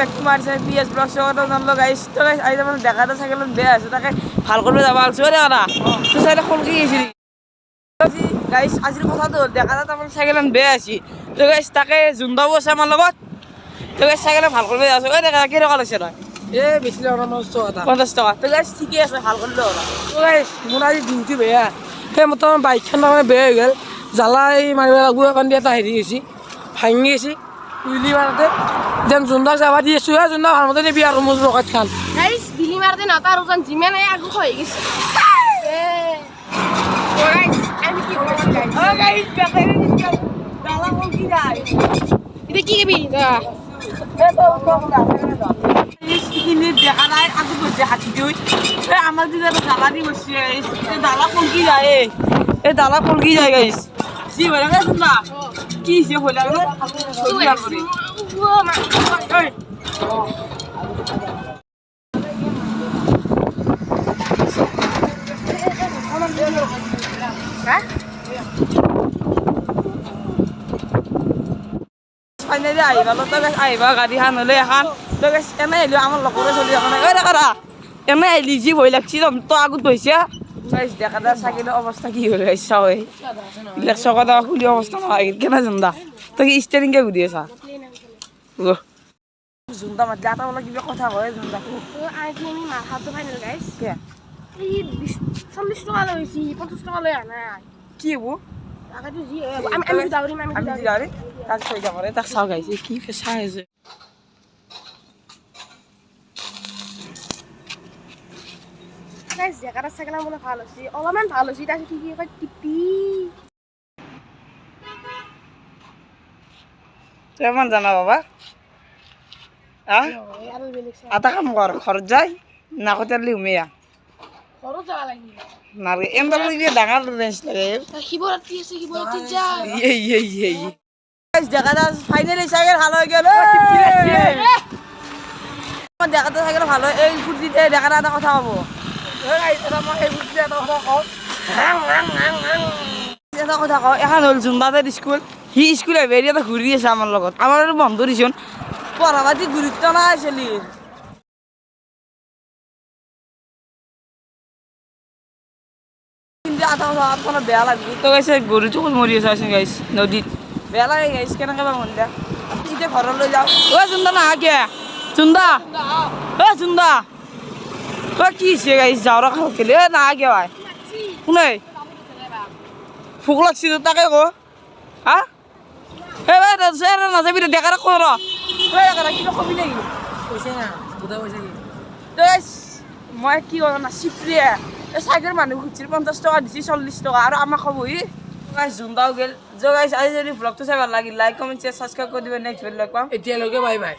Back to my channel PS blog স্বাগত জানালো guys. তো গাইস আজ আমার দেখাটা সাইকেল বেয়া আছে, তাকে ভাল করবে যাবা আলছো দেখা না তো সাইডে খলকি গেছিলি গাইস। আজির কথা তো দেখাটা আমার সাইকেল বেয়া আছি। তো গাইস তাকে জুন্দাও আছে আমার লগত। তো গাইস সাইকেল ভাল করবে যাচ্ছ ওই দেখা কি টাকা লাগছে না বেশি লাগা 50 টাকা। তো গাইস ঠিকই আছে, ভাল করলে ওরা। তো গাইস মোৰ আজি দিনটো বেয়া, সেই মতো বাইকখন তাৰমানে বেয়া হৈ গ'ল। জ্বালাই মাৰিব লাগব এখন দি এটা হেৰি গৈছে, ভাঙি গৈছে উইলি মাৰোঁতে। যেন জোনদাক যাবা দি আছোঁ, জোনদাক ভালমতে নিবি আৰু মোৰ ৰকেট খান। গাইস বিলি মারতে না তার ওজন জিমেন আগু হয়ে গেছে। আমি কি বলছি গাইস? ও গাইস ব্যাটারি ডিসকাল দালা খলকি যায়। এটা কি গবি? এ তো কোনটা ইনি দেখা নাই আগু বসে হাতি দিই। এ আমার দিকে দালা দি বসে এই দালা খলকি যায়। এই দালা খলকি যায় গাইস। জি বলে গেছ না কি সে বলে গেল ছবি আর করে ও মা এই ফাইনালি আহিবা তো গাইস, আহিবা গাড়ী খান হলে এখন তো গাইস এনে আহিলো আমার লগরে চলি এখন ওই দেখা এনে আহিলি যি ভয় লাগছি তো আগত বহিছে গাইস। দেখা দা সাইকেল অবস্থা কি হলো গাইস চাও এই ইলেকশন কথা খুলি অবস্থা নাই কেনা জন্দা তো কি স্টিয়ারিং কে ঘুরিয়ে সা ও জন্দা মাত আটা বলা কিবা কথা হয় জন্দা আইকি আমি মাথাটো ফাইনাল গাইস। কে এই 40 টাকা লইছি 50 টাকা লই আনা কি হবো আগাটো জি আমি দাউরি আমি আমি যারে তাক কই যাবরে তাক চাও গাইস কি ফেসা হয়েছে। গাইস জায়গাটা সাইকেল মনে ভালো আছে, অলপমান ভালো আছে। তাকে কি কি কয় টিপি কেমন জানা বাবা আর বেলেগ আটা কাম কর খরচ যায় না কতে লিউমিয়া খরচ যাওয়া লাগি। না এমন লাগে ডাঙার রেঞ্জ লাগে শিবরাত্রি আছে, শিবরাত্রি যা এই গাইস দেখাটা ফাইনালি সাইকেল ভালো হয়ে গেল। আমার দেখাটা সাইকেল ভালো এই ফুটিতে দেখাটা একটা কথা হবো এটা কথা কও এখন হল জুম্বাদের স্কুল সি স্কুলে বেরিয়ে ঘুরি আছে আমার লগত। আমার বন্ধু দিছুন পড়াবাতি গুরুত্ব নাই ছেলির কিন্তু আধা কথা আপনার বেয়া লাগবে তো গাইছে গরু চকুল মরি আছে গাইস নদীত বেয়া লাগে গাইস কেনেকে বা মন দিয়া এতিয়া ঘৰলৈ যাওঁ। ও চুন্দা না কে চুন্দা ও চুন্দা তো কি হৈছে গাইস যাওঁৰ খেলে না কে ভাই শুনে ভোক লাগছি তো তাকে কো হা হে ভাই নাযাবি দেখাৰা কৰ দেখাৰা কিবা কবি নেকি কৈছে না বুধা কৈছে কি তো গাইস মই কি কৰোঁ না চিপ্ৰিয়ে এই চাইকেল মানুহ খুজিছিল 50 টাকা দিছি 40 টাকা আৰু আমাক ক'বহি গাইস জুন্দাও গেল। গাইস আজি যদি ব্লগটো চাই ভাল লাগিল লাইক কমেন্ট শেয়ার সাবস্ক্রাইব কৰি দিবা। নেক্সট ভিডিঅ' লগ পাম। এতিয়ালৈকে বাই বাই।